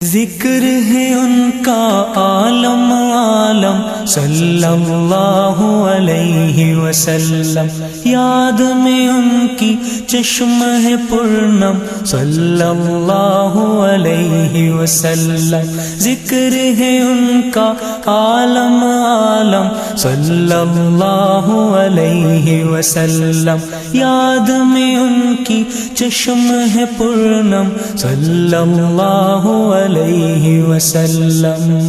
ذکر ہے ان کا عالم عالم صلی اللہ علیہ وسلم، یاد میں ان کی چشم ہے پرنم صلی اللہ علیہ وسلم۔ ذکر ہے ان کا عالم عالم صلی اللہ علیہ وسلم، یاد میں ان کی چشم ہے پرنم صلی اللہ علیہ وسلم۔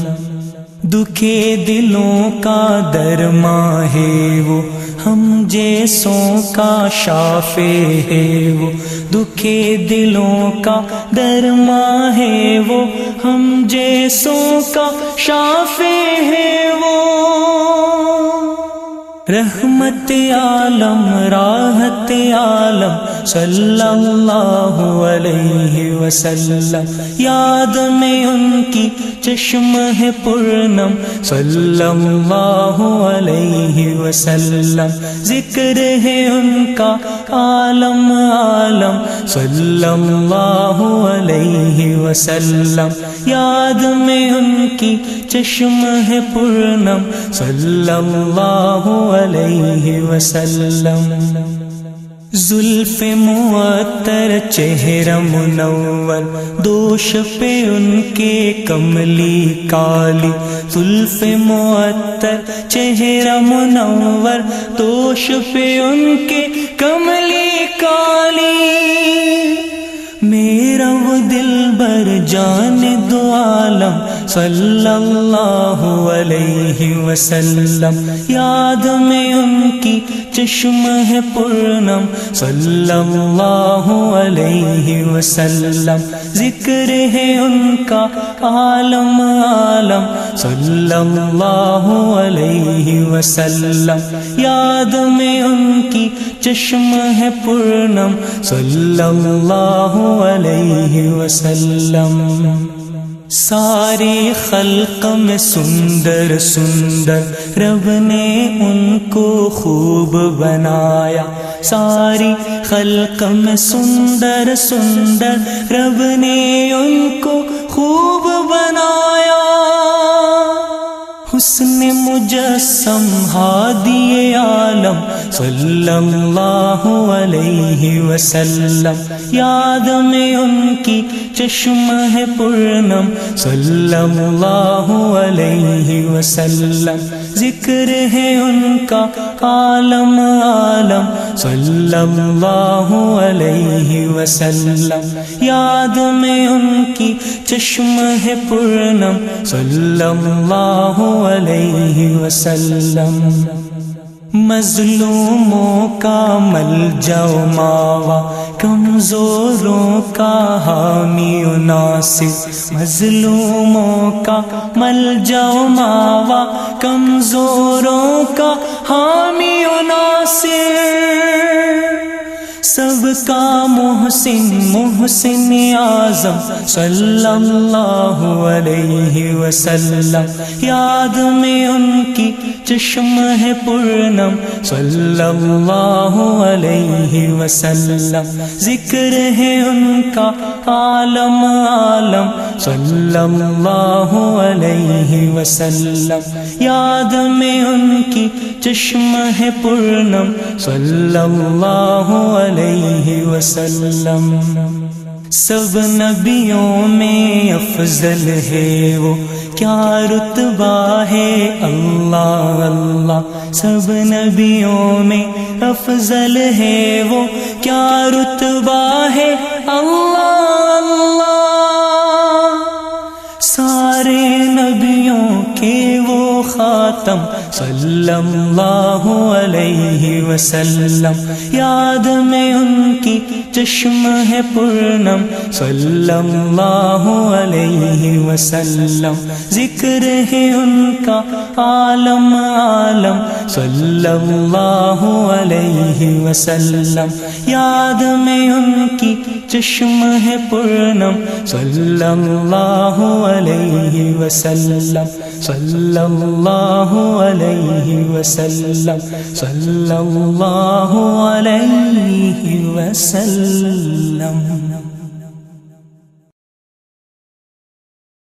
دکھے دلوں کا درماں ہے وہ، ہم جیسوں کا شافع ہے وہ۔ دکھے دلوں کا درماں ہے وہ، ہم جیسوں کا شافع ہے وہ۔ رحمت عالم راحت عالم صلی اللہ علیہ وسلم، یاد میں ان کی چشم ہے پرنم صلی اللہ علیہ وسلم۔ ذکر ہے ان کا عالم عالم صلی اللہ علیہ وسلم، یاد میں ان کی چشم ہے پرنم صلی اللہ علیہ وسلم۔ زلف معطر چہرہ منور، دوش پہ ان کے کملی کالی۔ زلف معطر چہرہ منور، دوش پہ ان کے کملی کالی۔ میرا وہ دلبر جان دو عالم صلی اللہ علیہ وسلم، یاد میں ان کی چشم ہے پرنم صلی اللہ علیہ وسلم۔ ذکر ہے ان کا عالم عالم صلی اللہ علیہ وسلم، یاد میں ان کی چشم ہے پرنم صلی اللہ علیہ وسلم۔ ساری خلق میں سندر سندر رب نے ان کو خوب بنایا۔ ساری خلق میں سندر سندر رب نے ان کو خوب بنایا۔ حسن مجسم ہادی عالم صلی اللہ علیہ وسلم، یاد میں ان کی چشم ہے پرنم صلی اللہ علیہ وسلم۔ ذکر ہے ان کا عالم عالم صلی اللہ علیہ وسلم، یاد میں ان کی چشم ہے پرنم صلی اللہ علیہ وسلم۔ مظلوموں کا ملجا و ماوا، کمزوروں کا حامی و ناصر۔ مظلوموں کا ملجا و ماوا، کمزوروں کا حامی و ناصر۔ سب کا محسن محسن اعظم صلی اللہ علیہ وسلم، یاد میں ان کی چشم ہے پرنم صلی اللہ علیہ وسلم۔ ذکر ہے ان کا عالم عالم صلی اللہ علیہ وسلم، یاد میں ان کی چشم ہے پرنم صلی اللہ علیہ وسلم۔ سب نبیوں میں افضل ہے وہ، کیا رتبہ ہے اللہ اللہ۔ سب نبیوں میں افضل ہے وہ، کیا رتبہ ہے اللہ اللہ۔ سارے نبیوں کے وہ خاتم صلی اللہ علیہ وسلم، یاد میں ان کی چشم ہے پرنم صلی اللہ علیہ وسلم۔ ذکر ہے ان کا عالم عالم صلی اللہ علیہ وسلم، یاد میں ان کی چشم ہے پرنم صلی اللہ علیہ وسلم صلی اللہ علیہ وسلم صلی اللہ علیہ وسلم۔